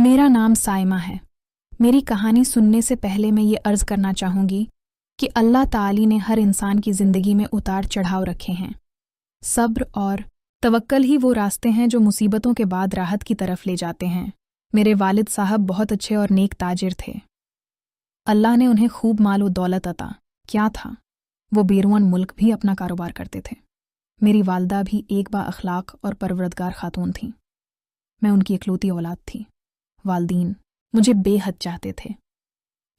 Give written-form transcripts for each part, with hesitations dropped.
मेरा नाम साइमा है। मेरी कहानी सुनने से पहले मैं ये अर्ज़ करना चाहूँगी कि अल्लाह ताली ने हर इंसान की ज़िंदगी में उतार चढ़ाव रखे हैं। सब्र और तवक्कल ही वो रास्ते हैं जो मुसीबतों के बाद राहत की तरफ ले जाते हैं। मेरे वालिद साहब बहुत अच्छे और नेक ताजिर थे। अल्लाह ने उन्हें खूब माल व दौलत अता क्या था, वो बैरून मुल्क भी अपना कारोबार करते थे। मेरी वालदा भी एक बा अखलाक और परवरदगार खातून थीं। मैं उनकी इकलौती औलाद थी। वालदीन मुझे बेहद चाहते थे।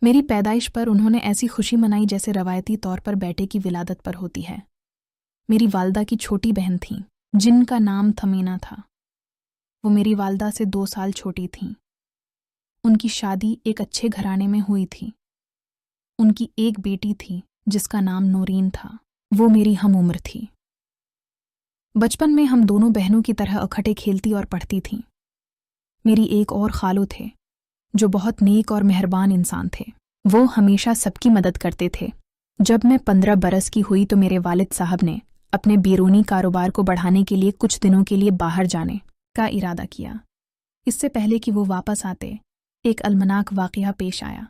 मेरी पैदाइश पर उन्होंने ऐसी खुशी मनाई जैसे रवायती तौर पर बेटे की विलादत पर होती है। मेरी वालदा की छोटी बहन थी जिनका नाम थमीना था। वो मेरी वालदा से 2 साल छोटी थीं। उनकी शादी एक अच्छे घराने में हुई थी। उनकी एक बेटी थी जिसका नाम नूरीन था। वो मेरी हम उम्र थी। बचपन में हम दोनों बहनों की तरह इकट्ठे खेलती और पढ़ती थीं। मेरी एक और खालू थे जो बहुत नेक और मेहरबान इंसान थे। वो हमेशा सबकी मदद करते थे। जब मैं 15 बरस की हुई तो मेरे वालिद साहब ने अपने बैरूनी कारोबार को बढ़ाने के लिए कुछ दिनों के लिए बाहर जाने का इरादा किया। इससे पहले कि वो वापस आते, एक अलमनाक वाक़या पेश आया।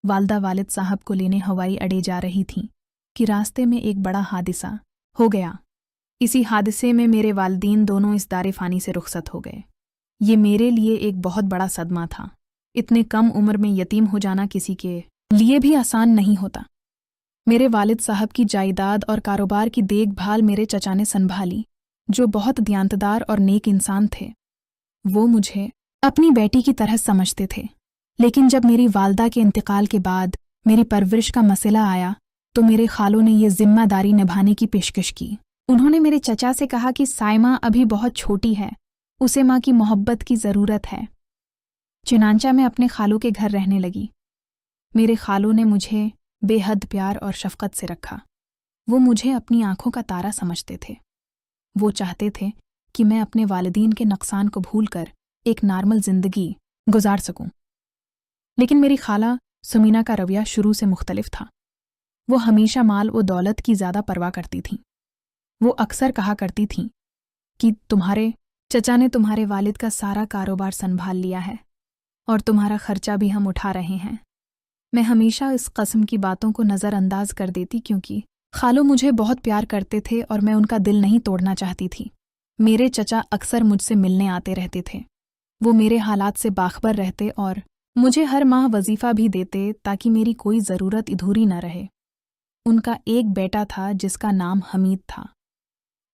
वालदा वालिद साहब को लेने हवाई अड्डे जा रही थीं कि रास्ते में एक बड़ा हादिसा हो गया। इसी हादसे में मेरे वालिदैन दोनों इस दारे फ़ानी से रुखसत हो गए। ये मेरे लिए एक बहुत बड़ा सदमा था। इतने कम उम्र में यतीम हो जाना किसी के लिए भी आसान नहीं होता। मेरे वालिद साहब की जायदाद और कारोबार की देखभाल मेरे चचा ने संभाली, जो बहुत दियानतदार और नेक इंसान थे। वो मुझे अपनी बेटी की तरह समझते थे। लेकिन जब मेरी वालदा के इंतकाल के बाद मेरी परवरिश का मसला आया तो मेरे खालों ने ये जिम्मेदारी निभाने की पेशकश की। उन्होंने मेरे चचा से कहा कि साइमा अभी बहुत छोटी है, उसे माँ की मोहब्बत की ज़रूरत है। चुनांचा मैं अपने खालों के घर रहने लगी। मेरे खालों ने मुझे बेहद प्यार और शफ़क़त से रखा। वो मुझे अपनी आंखों का तारा समझते थे। वो चाहते थे कि मैं अपने वालिदीन के नुकसान को भूलकर एक नॉर्मल ज़िंदगी गुजार सकूं। लेकिन मेरी खाला सुमीना का रवैया शुरू से मुख्तलिफ था। वो हमेशा माल व दौलत की ज़्यादा परवाह करती थीं। वो अक्सर कहा करती थीं कि तुम्हारे चचा ने तुम्हारे वालिद का सारा कारोबार संभाल लिया है और तुम्हारा खर्चा भी हम उठा रहे हैं। मैं हमेशा इस कस्म की बातों को नज़रअंदाज कर देती क्योंकि खालो मुझे बहुत प्यार करते थे और मैं उनका दिल नहीं तोड़ना चाहती थी। मेरे चचा अक्सर मुझसे मिलने आते रहते थे। वो मेरे हालात से बाखबर रहते और मुझे हर माह वजीफ़ा भी देते ताकि मेरी कोई ज़रूरत अधूरी न रहे। उनका एक बेटा था जिसका नाम हमीद था।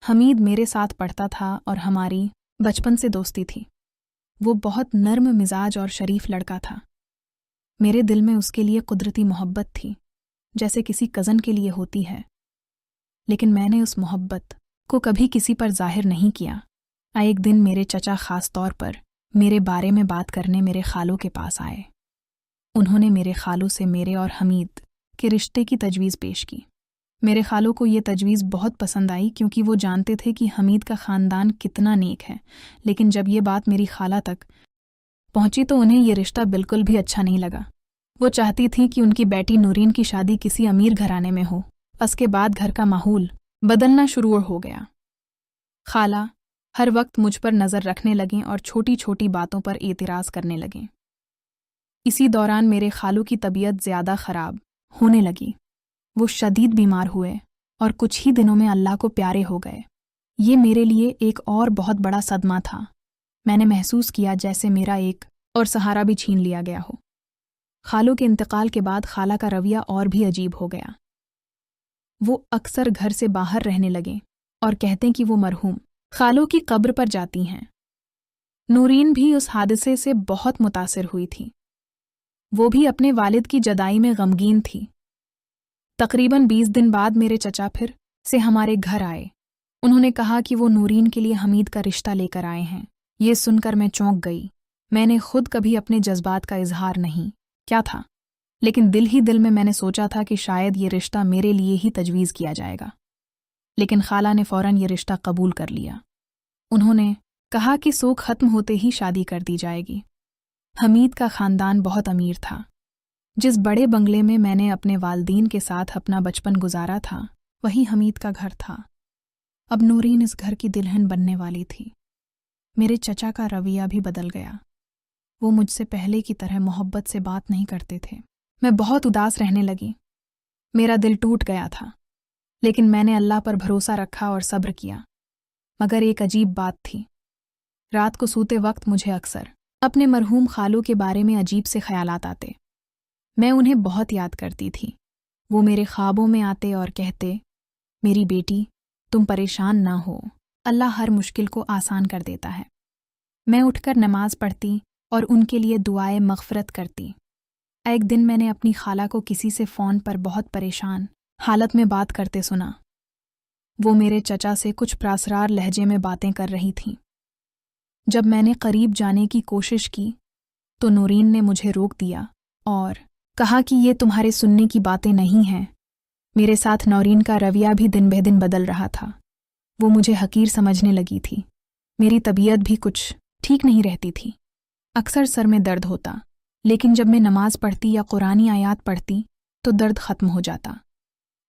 हमीद मेरे साथ पढ़ता था और हमारी बचपन से दोस्ती थी। वो बहुत नर्म मिजाज और शरीफ लड़का था। मेरे दिल में उसके लिए कुदरती मोहब्बत थी, जैसे किसी कज़न के लिए होती है। लेकिन मैंने उस मोहब्बत को कभी किसी पर जाहिर नहीं किया। एक दिन मेरे चचा ख़ास तौर पर मेरे बारे में बात करने मेरे खालों के पास आए। उन्होंने मेरे खालों से मेरे और हमीद के रिश्ते की तजवीज़ पेश की। मेरे खालों को ये तजवीज़ बहुत पसंद आई क्योंकि वो जानते थे कि हमीद का ख़ानदान कितना नेक है। लेकिन जब ये बात मेरी खाला तक पहुंची तो उन्हें ये रिश्ता बिल्कुल भी अच्छा नहीं लगा। वो चाहती थी कि उनकी बेटी नूरीन की शादी किसी अमीर घराने में हो। उसके बाद घर का माहौल बदलना शुरू हो गया। खाला हर वक्त मुझ पर नज़र रखने लगें और छोटी छोटी बातों पर एतराज़ करने लगें। इसी दौरान मेरे खालों की तबीयत ज़्यादा ख़राब होने लगी। वो शदीद बीमार हुए और कुछ ही दिनों में अल्लाह को प्यारे हो गए। ये मेरे लिए एक और बहुत बड़ा सदमा था। मैंने महसूस किया जैसे मेरा एक और सहारा भी छीन लिया गया हो। खालों के इंतकाल के बाद खाला का रवैया और भी अजीब हो गया। वो अक्सर घर से बाहर रहने लगे और कहते कि वो मरहूम खालों की कब्र पर जाती हैं। नूरीन भी उस हादसे से बहुत मुतासिर हुई थी। वो भी अपने वालिद की जदाई में गमगीन थी। तकरीबन 20 दिन बाद मेरे चचा फिर से हमारे घर आए। उन्होंने कहा कि वो नूरीन के लिए हमीद का रिश्ता लेकर आए हैं। ये सुनकर मैं चौंक गई। मैंने खुद कभी अपने जज्बात का इजहार नहीं क्या था, लेकिन दिल ही दिल में मैंने सोचा था कि शायद ये रिश्ता मेरे लिए ही तजवीज़ किया जाएगा। लेकिन खाला ने फ़ौरन ये रिश्ता कबूल कर लिया। उन्होंने कहा कि सोग ख़त्म होते ही शादी कर दी जाएगी। हमीद का ख़ानदान बहुत अमीर था। जिस बड़े बंगले में मैंने अपने वालिदीन के साथ अपना बचपन गुजारा था वही हमीद का घर था। अब नूरीन इस घर की दुल्हन बनने वाली थी। मेरे चचा का रवैया भी बदल गया। وہ مجھ سے پہلے کی طرح محبت سے بات نہیں کرتے تھے۔ میں بہت اداس رہنے لگی، میرا دل ٹوٹ گیا تھا، لیکن میں نے اللہ پر بھروسہ رکھا اور صبر کیا۔ مگر ایک عجیب بات تھی، رات کو سوتے وقت مجھے اکثر اپنے مرحوم خالو کے بارے میں عجیب سے خیالات آتے۔ میں انہیں بہت یاد کرتی تھی۔ وہ میرے خوابوں میں آتے اور کہتے، میری بیٹی، تم پریشان نہ ہو، اللہ ہر مشکل کو آسان کر دیتا ہے۔ میں اٹھ کر نماز پڑھتی اور ان کے لیے دعائے مغفرت کرتی۔ ایک دن میں نے اپنی خالہ کو کسی سے فون پر بہت پریشان حالت میں بات کرتے سنا۔ وہ میرے چچا سے کچھ پراسرار لہجے میں باتیں کر رہی تھیں۔ جب میں نے قریب جانے کی کوشش کی تو نورین نے مجھے روک دیا اور کہا کہ یہ تمہارے سننے کی باتیں نہیں ہیں۔ میرے ساتھ نورین کا رویہ بھی دن بہ دن بدل رہا تھا۔ وہ مجھے حقیر سمجھنے لگی تھی۔ میری طبیعت بھی کچھ ٹھیک نہیں رہتی تھی۔ اکثر سر میں درد ہوتا، لیکن جب میں نماز پڑھتی یا قرآنی آیات پڑھتی تو درد ختم ہو جاتا۔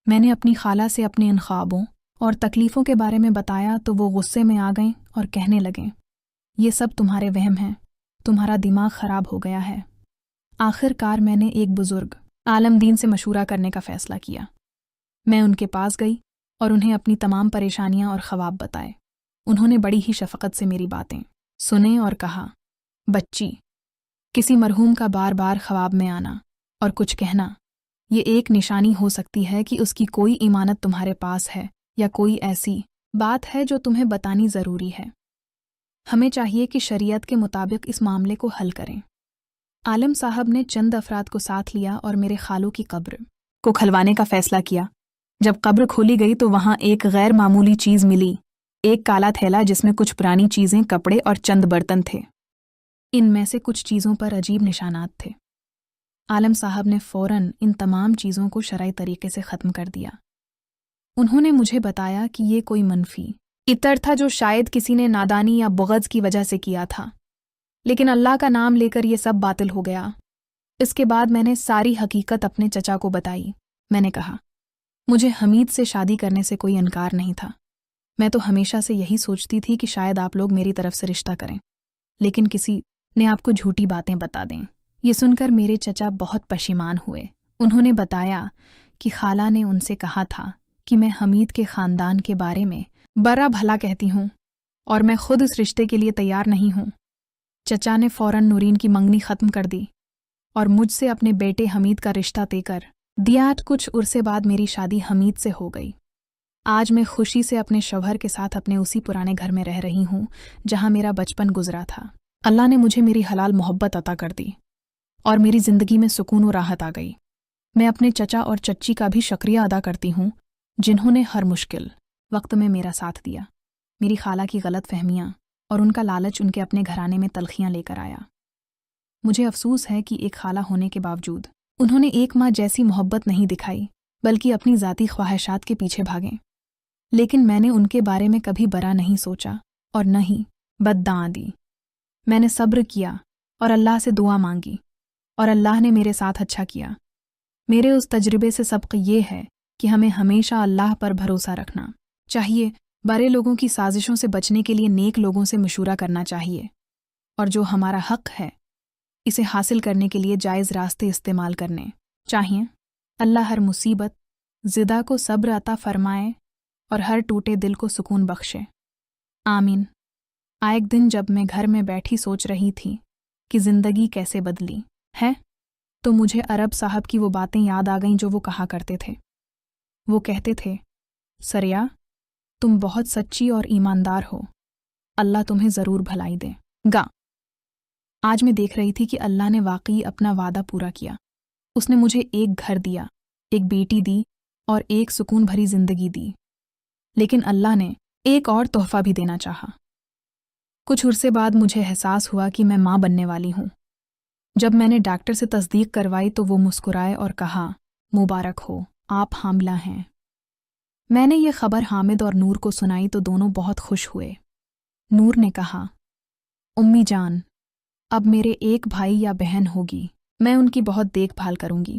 میں نے اپنی خالہ سے اپنے ان خوابوں اور تکلیفوں کے بارے میں بتایا تو وہ غصے میں آ گئیں اور کہنے لگیں، یہ سب تمہارے وہم ہیں، تمہارا دماغ خراب ہو گیا ہے۔ آخر کار میں نے ایک بزرگ عالم دین سے مشورہ کرنے کا فیصلہ کیا۔ میں ان کے پاس گئی اور انہیں اپنی تمام پریشانیاں اور خواب بتائے۔ انہوں نے بڑی ہی شفقت سے میری باتیں سنیں اور کہا، بچی، کسی مرحوم کا بار بار خواب میں آنا اور کچھ کہنا یہ ایک نشانی ہو سکتی ہے کہ اس کی کوئی امانت تمہارے پاس ہے یا کوئی ایسی بات ہے جو تمہیں بتانی ضروری ہے۔ ہمیں چاہیے کہ شریعت کے مطابق اس معاملے کو حل کریں۔ عالم صاحب نے چند افراد کو ساتھ لیا اور میرے خالو کی قبر کو کھلوانے کا فیصلہ کیا۔ جب قبر کھولی گئی تو وہاں ایک غیر معمولی چیز ملی، ایک کالا تھیلا جس میں کچھ پرانی چیزیں، کپڑے اور چند برتن تھے۔ ان میں سے کچھ چیزوں پر عجیب نشانات تھے۔ عالم صاحب نے فوراً ان تمام چیزوں کو شرعی طریقے سے ختم کر دیا۔ انہوں نے مجھے بتایا کہ یہ کوئی منفی عطر تھا جو شاید کسی نے نادانی یا بغض کی وجہ سے کیا تھا، لیکن اللہ کا نام لے کر یہ سب باطل ہو گیا۔ اس کے بعد میں نے ساری حقیقت اپنے چچا کو بتائی۔ میں نے کہا، مجھے حمید سے شادی کرنے سے کوئی انکار نہیں تھا۔ میں تو ہمیشہ سے یہی سوچتی تھی کہ شاید آپ لوگ میری طرف سے رشتہ کریں، لیکن کسی نے آپ کو جھوٹی باتیں بتا دیں۔ یہ سن کر میرے چچا بہت پشیمان ہوئے۔ انہوں نے بتایا کہ خالہ نے ان سے کہا تھا کہ میں حمید کے خاندان کے بارے میں برا بھلا کہتی ہوں اور میں خود اس رشتے کے لیے تیار نہیں ہوں۔ چچا نے فوراً نورین کی منگنی ختم کر دی اور مجھ سے اپنے بیٹے حمید کا رشتہ طے کر دیا۔ کچھ عرصے بعد میری شادی حمید سے ہو گئی۔ آج میں خوشی سے اپنے شوہر کے ساتھ اپنے اسی پرانے گھر میں رہ رہی ہوں جہاں میرا بچپن گزرا تھا۔ اللہ نے مجھے میری حلال محبت عطا کر دی اور میری زندگی میں سکون و راحت آ گئی۔ میں اپنے چچا اور چچی کا بھی شکریہ ادا کرتی ہوں جنہوں نے ہر مشکل وقت میں میرا ساتھ دیا۔ میری خالہ کی غلط فہمیاں اور ان کا لالچ ان کے اپنے گھرانے میں تلخیاں لے کر آیا۔ مجھے افسوس ہے کہ ایک خالہ ہونے کے باوجود انہوں نے ایک ماں جیسی محبت نہیں دکھائی، بلکہ اپنی ذاتی خواہشات کے پیچھے بھاگیں۔ لیکن میں نے ان کے بارے میں کبھی برا نہیں سوچا اور نہ ہی بددعا دی۔ میں نے صبر کیا اور اللہ سے دعا مانگی اور اللہ نے میرے ساتھ اچھا کیا۔ میرے اس تجربے سے سبق یہ ہے کہ ہمیں ہمیشہ اللہ پر بھروسہ رکھنا چاہیے، برے لوگوں کی سازشوں سے بچنے کے لیے نیک لوگوں سے مشورہ کرنا چاہیے، اور جو ہمارا حق ہے اسے حاصل کرنے کے لیے جائز راستے استعمال کرنے چاہیے۔ اللہ ہر مصیبت زدہ کو صبر عطا فرمائے اور ہر ٹوٹے دل کو سکون بخشے، آمین۔ ایک دن جب میں گھر میں بیٹھی سوچ رہی تھی کہ زندگی کیسے بدلی ہے تو مجھے عرب صاحب کی وہ باتیں یاد آ گئیں جو وہ کہا کرتے تھے۔ وہ کہتے تھے، سریا، تم بہت سچی اور ایماندار ہو، اللہ تمہیں ضرور بھلائی دے گا۔ آج میں دیکھ رہی تھی کہ اللہ نے واقعی اپنا وعدہ پورا کیا۔ اس نے مجھے ایک گھر دیا، ایک بیٹی دی اور ایک سکون بھری زندگی دی، لیکن اللہ نے ایک اور تحفہ بھی دینا چاہا۔ کچھ عرصے بعد مجھے احساس ہوا کہ میں ماں بننے والی ہوں۔ جب میں نے ڈاکٹر سے تصدیق کروائی تو وہ مسکرائے اور کہا، مبارک ہو، آپ حاملہ ہیں۔ میں نے یہ خبر حامد اور نور کو سنائی تو دونوں بہت خوش ہوئے۔ نور نے کہا، امی جان، اب میرے ایک بھائی یا بہن ہوگی، میں ان کی بہت دیکھ بھال کروں گی۔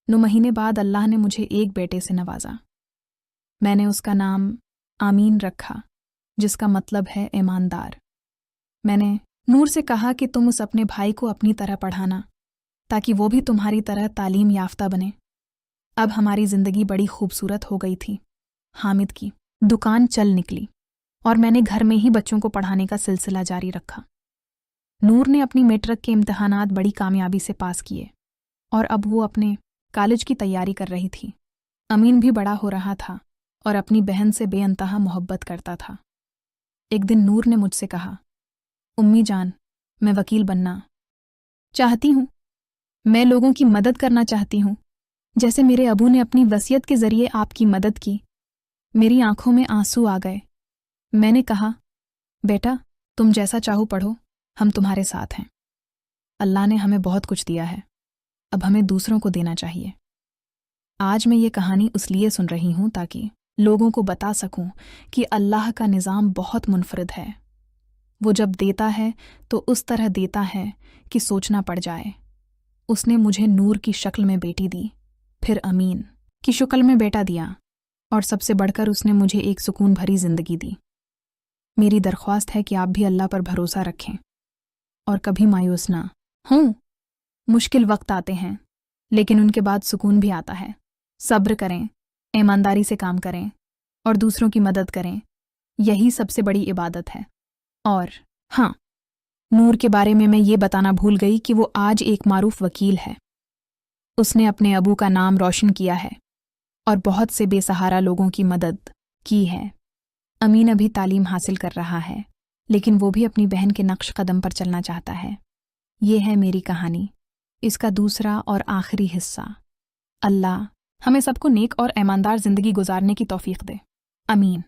9 مہینے بعد اللہ نے مجھے ایک بیٹے سے نوازا۔ میں نے اس کا نام آمین رکھا، جس کا مطلب ہے ایماندار۔ میں نے नूर से कहा कि तुम उस अपने भाई को अपनी तरह पढ़ाना ताकि वो भी तुम्हारी तरह तालीम याफ्ता बने। अब हमारी जिंदगी बड़ी खूबसूरत हो गई थी। हामिद की दुकान चल निकली और मैंने घर में ही बच्चों को पढ़ाने का सिलसिला जारी रखा। नूर ने अपनी मैट्रिक के इम्तिहानात बड़ी कामयाबी से पास किए और अब वो अपने कॉलेज की तैयारी कर रही थी। अमीन भी बड़ा हो रहा था और अपनी बहन से बेअंतहा मोहब्बत करता था। एक दिन नूर ने मुझसे कहा, उम्मी जान, मैं वकील बनना चाहती हूँ। मैं लोगों की मदद करना चाहती हूँ, जैसे मेरे अबू ने अपनी वसीयत के जरिए आपकी मदद की। मेरी आंखों में आंसू आ गए। मैंने कहा, बेटा, तुम जैसा चाहो पढ़ो, हम तुम्हारे साथ हैं। अल्लाह ने हमें बहुत कुछ दिया है, अब हमें दूसरों को देना चाहिए। आज मैं ये कहानी इसलिए सुन रही हूँ ताकि लोगों को बता सकूं कि अल्लाह का निज़ाम बहुत मुनफरिद है। वो जब देता है तो उस तरह देता है कि सोचना पड़ जाए। उसने मुझे नूर की शक्ल में बेटी दी, फिर अमीन की शक्ल में बेटा दिया, और सबसे बढ़कर उसने मुझे एक सुकून भरी जिंदगी दी। मेरी दरख्वास्त है कि आप भी अल्लाह पर भरोसा रखें और कभी मायूस ना हों। मुश्किल वक्त आते हैं, लेकिन उनके बाद सुकून भी आता है। सब्र करें, ईमानदारी से काम करें और दूसरों की मदद करें। यही सबसे बड़ी इबादत है। और हाँ, नूर के बारे में मैं ये बताना भूल गई कि वो आज एक मारूफ वकील है। उसने अपने अबू का नाम रोशन किया है और बहुत से बेसहारा लोगों की मदद की है। अमीन अभी तालीम हासिल कर रहा है, लेकिन वो भी अपनी बहन के नक्श कदम पर चलना चाहता है। ये है मेरी कहानी, इसका दूसरा और आखिरी हिस्सा। अल्लाह हमें सबको नेक और ईमानदार ज़िंदगी गुजारने की तौफीक दे। आमीन।